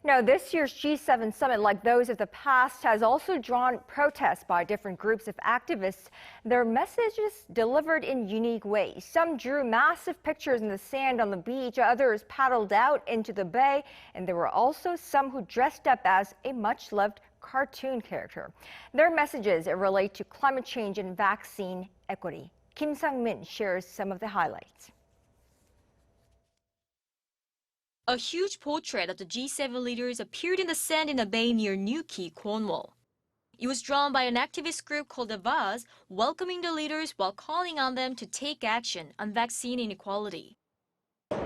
Now, this year's G7 summit, like those of the past, has also drawn protests by different groups of activists. Their messages delivered in unique ways. Some drew massive pictures in the sand on the beach, others paddled out into the bay, and there were also some who dressed up as a much-loved cartoon character. Their messages relate to climate change and vaccine equity. Sungmin shares some of the highlights. A huge portrait of the G7 leaders appeared in the sand in a bay near Newquay, Cornwall. It was drawn by an activist group called Avaaz, welcoming the leaders while calling on them to take action on vaccine inequality.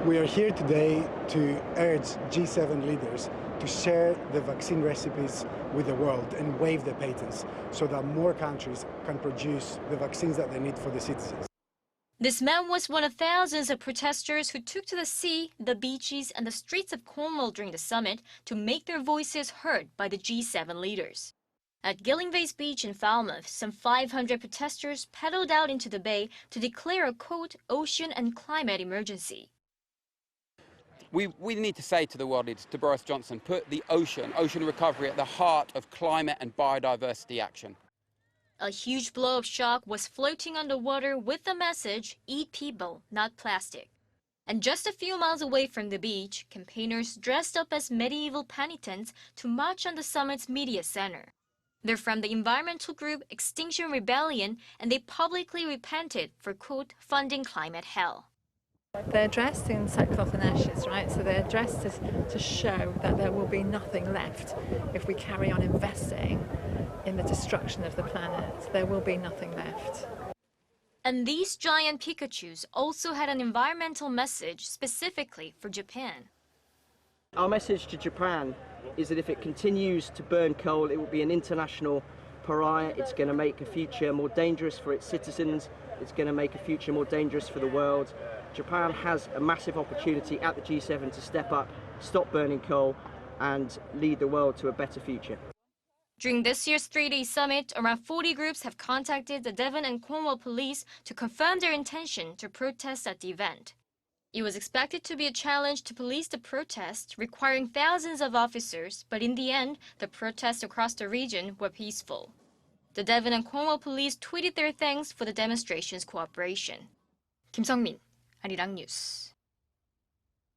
We are here today to urge G7 leaders to share the vaccine recipes with the world and waive the patents so that more countries can produce the vaccines that they need for the citizens. This man was one of thousands of protesters who took to the sea, the beaches, and the streets of Cornwall during the summit to make their voices heard by the G7 leaders. At Gillingvays Beach in Falmouth, some 500 protesters paddled out into the bay to declare a, quote, ocean and climate emergency. We need to say to the world leaders, to Boris Johnson, put the ocean recovery at the heart of climate and biodiversity action. A huge blow of shock was floating underwater with the message, eat people, not plastic. And just a few miles away from the beach, campaigners dressed up as medieval penitents to march on the summit's media center. They're from the environmental group Extinction Rebellion, and they publicly repented for, quote, funding climate hell. They're dressed in sackcloth and ashes, right? So they're dressed to show that there will be nothing left if we carry on investing in the destruction of the planet. There will be nothing left. And these giant Pikachus also had an environmental message specifically for Japan. Our message to Japan is that if it continues to burn coal, it will be an international pariah. It's going to make a future more dangerous for its citizens. It's going to make a future more dangerous for the world. Japan has a massive opportunity at the G7 to step up, stop burning coal, and lead the world to a better future. During this year's three-day summit, around 40 groups have contacted the Devon and Cornwall police to confirm their intention to protest at the event. It was expected to be a challenge to police the protest, requiring thousands of officers, but in the end, the protests across the region were peaceful. The Devon and Cornwall police tweeted their thanks for the demonstration's cooperation. Sungmin, Arirang News.